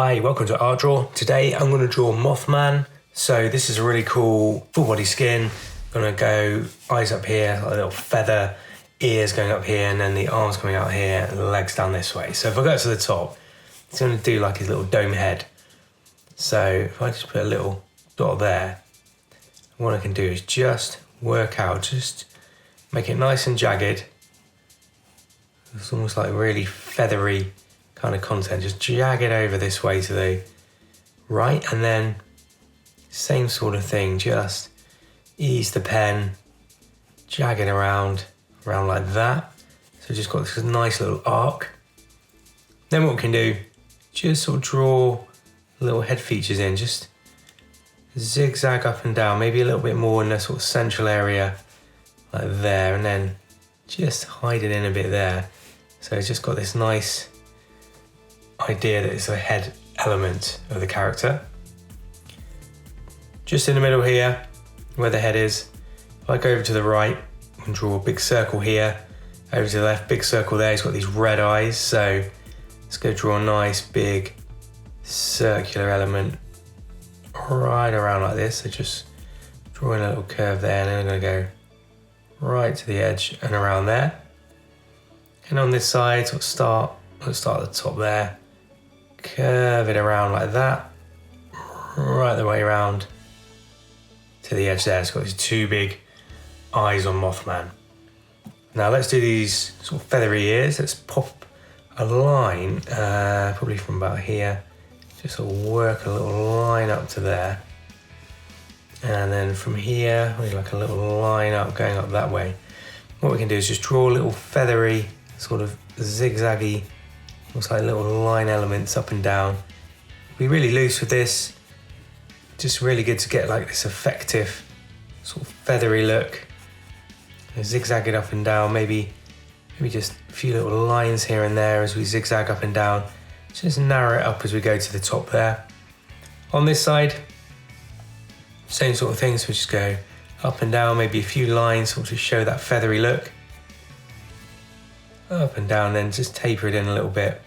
Hi, welcome to Art Draw. Today I'm going to draw Mothman. So this is a really cool full body skin. Going to go eyes up here, like a little feather, ears going up here, and then the arms coming out here, and the legs down this way. So if I go to the top, it's going to do like his little dome head. So if I just put a little dot there, what I can do is just work out, just make it nice and jagged. It's almost like really feathery kind of content. Just jag it over this way to the right, and then same sort of thing, just ease the pen, jag it around like that. So just got this nice little arc. Then what we can do, just sort of draw little head features in, just zigzag up and down, maybe a little bit more in the sort of central area, like there, and then just hide it in a bit there. So it's just got this nice idea that it's a head element of the character. Just in the middle here, where the head is, if I go over to the right, I can draw a big circle here. Over to the left, big circle there, he's got these red eyes. So let's go draw a nice big circular element right around like this. So just drawing a little curve there, and then I'm going to go right to the edge and around there. And on this side, let's start at the top there, curve it around like that, right the way around to the edge there. It's got these two big eyes on Mothman. Now let's do these sort of feathery ears. Let's pop a line, probably from about here, just sort of work a little line up to there. And then from here, maybe like a little line up going up that way. What we can do is just draw a little feathery, sort of zigzaggy, looks like little line elements up and down. Be really loose with this. Just really good to get like this effective sort of feathery look. Zigzag it up and down, maybe just a few little lines here and there as we zigzag up and down. Just narrow it up as we go to the top there. On this side, same sort of thing, so we just go up and down, maybe a few lines sort of show that feathery look. Up and down, then just taper it in a little bit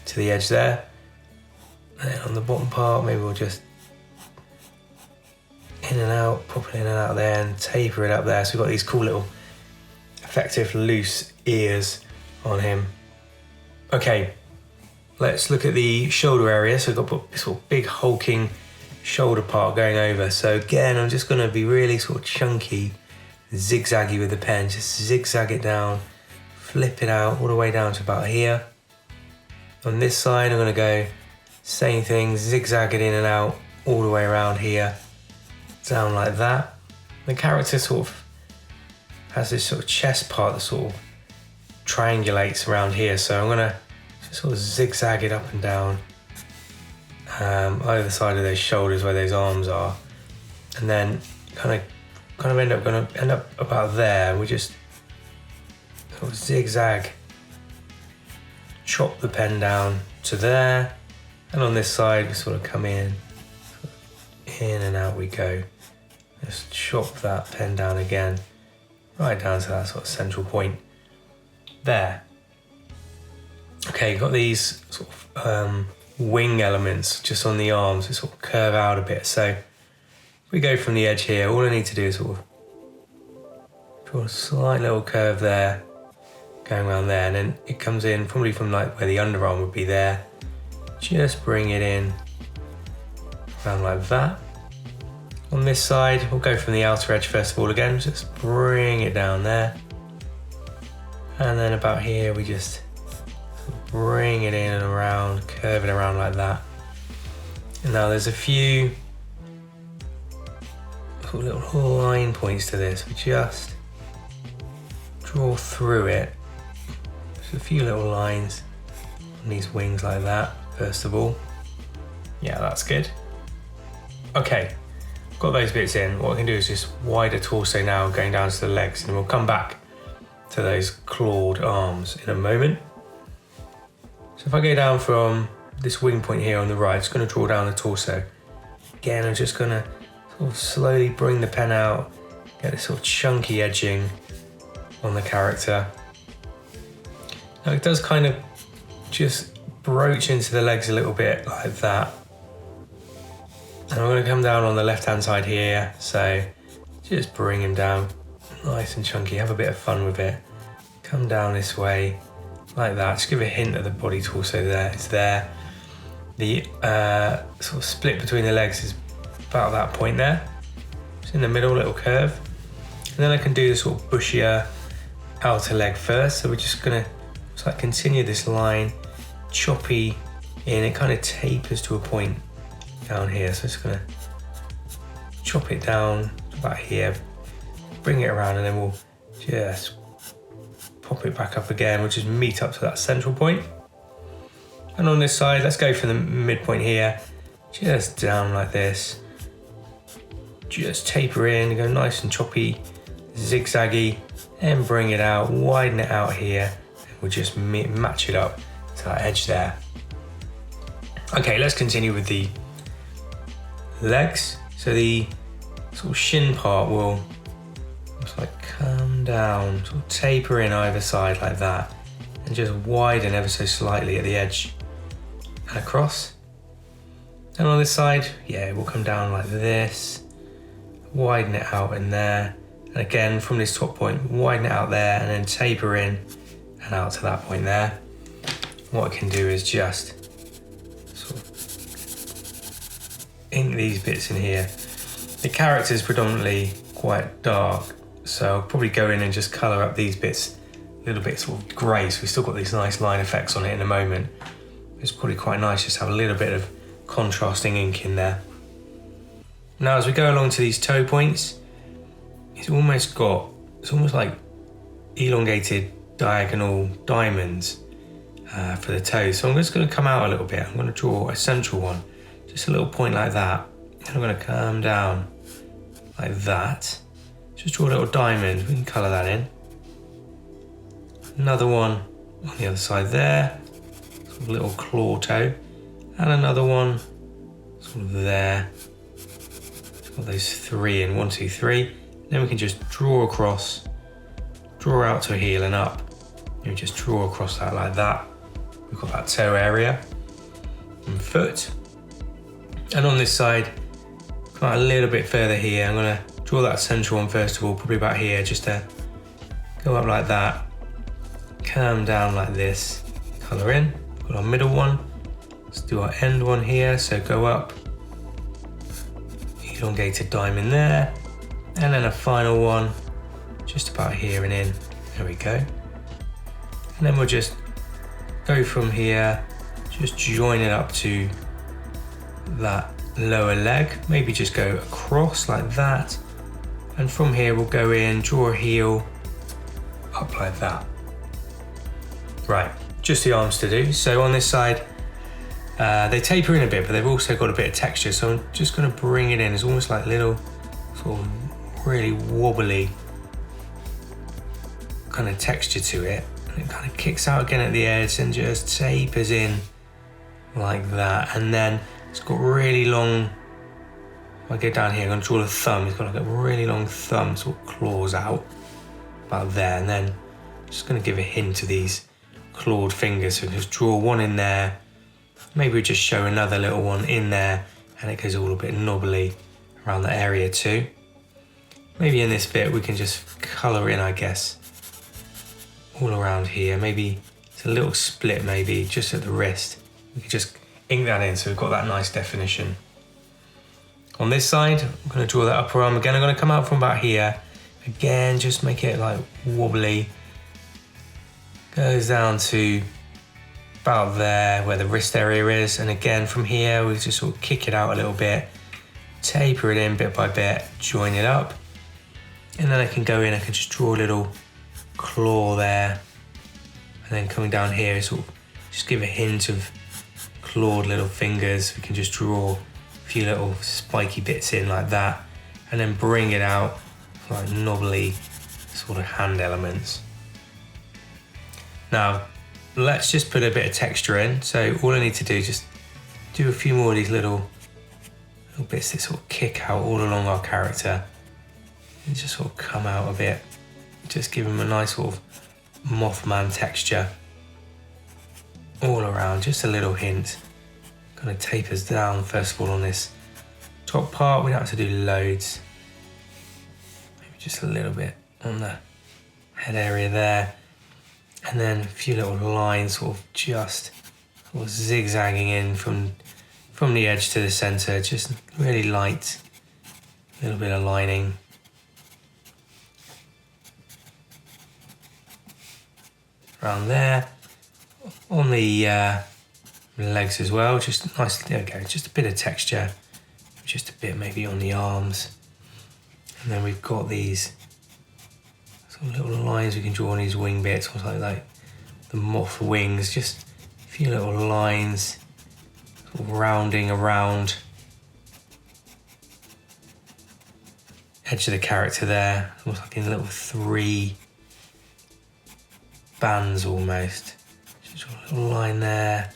to the edge there. And then on the bottom part, maybe we'll just in and out, pop it in and out there, and taper it up there. So we've got these cool little effective loose ears on him. Okay, let's look at the shoulder area. So we've got this sort of big hulking shoulder part going over. So again, I'm just going to be really sort of chunky, zigzaggy with the pen. Just zigzag it down, flip it out all the way down to about here. On this side, I'm going to go same thing, zigzag it in and out all the way around here, down like that. The character sort of has this sort of chest part that sort of triangulates around here, so I'm going to just sort of zigzag it up and down either side of those shoulders where those arms are, and then kind of end up about there. We just sort of zigzag, chop the pen down to there, and on this side we sort of come in and out we go. Just chop that pen down again, right down to that sort of central point there. Okay, you've got these sort of wing elements just on the arms that sort of curve out a bit. So if we go from the edge here, all I need to do is sort of draw a slight little curve there, going around there, and then it comes in probably from like where the underarm would be there. Just bring it in around like that. On this side, we'll go from the outer edge first of all again, just bring it down there. And then about here, we just bring it in and around, curve it around like that. And now there's a few little line points to this. We just draw through it. Just a few little lines on these wings like that, first of all. Yeah, that's good. Okay, got those bits in. What I can do is just wider torso now, going down to the legs, and we'll come back to those clawed arms in a moment. So if I go down from this wing point here on the right, I'm just going to draw down the torso. Again, I'm just going to sort of slowly bring the pen out, get this sort of chunky edging on the character. Now it does kind of just broach into the legs a little bit like that. And I'm going to come down on the left hand side here, so just bring him down nice and chunky, have a bit of fun with it. Come down this way like that, just give a hint of the body torso there, it's there. The sort of split between the legs is about that point there. It's in the middle, little curve. And then I can do the sort of bushier outer leg first. So we're just gonna continue this line, choppy in, it kind of tapers to a point down here. So it's gonna chop it down about here, bring it around, and then we'll just pop it back up again. We'll just meet up to that central point. And on this side, let's go from the midpoint here, just down like this. Just taper in, go nice and choppy, zigzaggy, and bring it out, widen it out here. And we'll just match it up to that edge there. Okay, let's continue with the legs. So the sort of shin part will just like come down, sort of taper in either side like that, and just widen ever so slightly at the edge and across. And on this side, yeah, it will come down like this, widen it out in there, and again from this top point, widen it out there, and then taper in and out to that point there. What I can do is just sort of ink these bits in here. The character is predominantly quite dark, so I'll probably go in and just colour up these bits a little bit sort of grey, so we've still got these nice line effects on it in a moment. It's probably quite nice just to have a little bit of contrasting ink in there. Now as we go along to these toe points, it's almost like elongated diagonal diamonds for the toes. So I'm just going to come out a little bit. I'm going to draw a central one, just a little point like that. And I'm going to come down like that. Just draw a little diamond, we can colour that in. Another one on the other side there, sort of little claw toe. And another one sort of there. Got those three in, 1, 2, 3. Then we can just draw across, draw out to a heel and up. And we just draw across that like that. We've got that toe area and foot. And on this side, come out a little bit further here. I'm gonna draw that central one first of all, probably about here, just to go up like that, come down like this, colour in. Got our middle one. Let's do our end one here, so go up, elongated diamond there, and then a final one just about here and in. There we go. And then we'll just go from here, just join it up to that lower leg, maybe just go across like that, and from here we'll go in, draw a heel up like that. Right, just the arms to do. So on this side, they taper in a bit, but they've also got a bit of texture, so I'm just going to bring it in. It's almost like little sort of really wobbly kind of texture to it, and it kind of kicks out again at the edge and just tapers in like that. And then it's got really long, if I go down here, I'm going to draw the thumb. It's got like a really long thumb, sort of claws out about there, and then I'm just going to give a hint of these clawed fingers. So just draw one in there, maybe we just show another little one in there, and it goes all a bit knobbly around that area too. Maybe in this bit we can just colour in, I guess, all around here. Maybe it's a little split, maybe just at the wrist. We could just ink that in so we've got that nice definition. On this side, I'm going to draw that upper arm again. I'm going to come out from about here. Again, just make it like wobbly. Goes down to about there where the wrist area is. And again, from here, we just sort of kick it out a little bit, taper it in bit by bit, join it up. And then I can go in, I can just draw a little claw there. And then coming down here, sort of just give a hint of clawed little fingers. We can just draw a few little spiky bits in like that, and then bring it out like knobbly sort of hand elements. Now, let's just put a bit of texture in. So all I need to do is just do a few more of these little bits that sort of kick out all along our character and just sort of come out a bit. Just give them a nice sort of Mothman texture. all around, just a little hint. Kind of tapers down first of all on this top part. We don't have to do loads. Maybe just a little bit on the head area there. And then a few little lines sort of just sort of zigzagging in from the edge to the center, just really light, a little bit of lining. Around there, on the legs as well, just nice, there we go, just a bit of texture, just a bit maybe on the arms. And then we've got these sort of little lines we can draw on these wing bits, almost like the moth wings, just a few little lines sort of rounding around edge of the character there, almost like in little 3 bands almost. Just a little line there,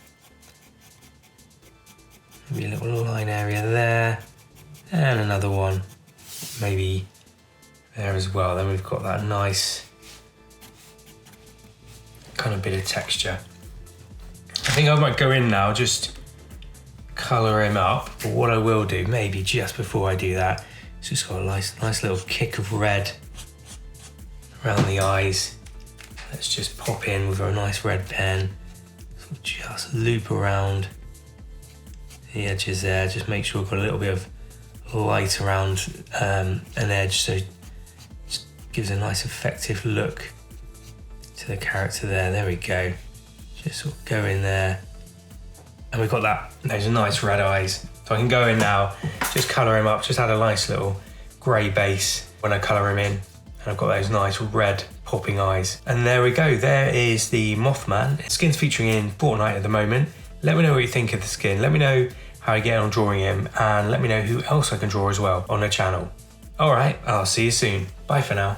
maybe a little line area there, and another one maybe there as well. Then we've got that nice kind of bit of texture. I think I might go in now, just colour him up, but what I will do maybe just before I do that, it's just got a nice little kick of red around the eyes. Let's just pop in with a nice red pen, so just loop around the edges there, just make sure I've got a little bit of light around an edge, so it just gives a nice effective look to the character there. There we go. Just sort of go in there, and we've got those nice red eyes. So I can go in now, just colour him up, just add a nice little grey base when I colour him in, and I've got those nice red popping eyes. And there we go, there is the Mothman. Skin's featuring in Fortnite at the moment. Let me know what you think of the skin. Let me know how you get on drawing him, and let me know who else I can draw as well on the channel. All right, I'll see you soon. Bye for now.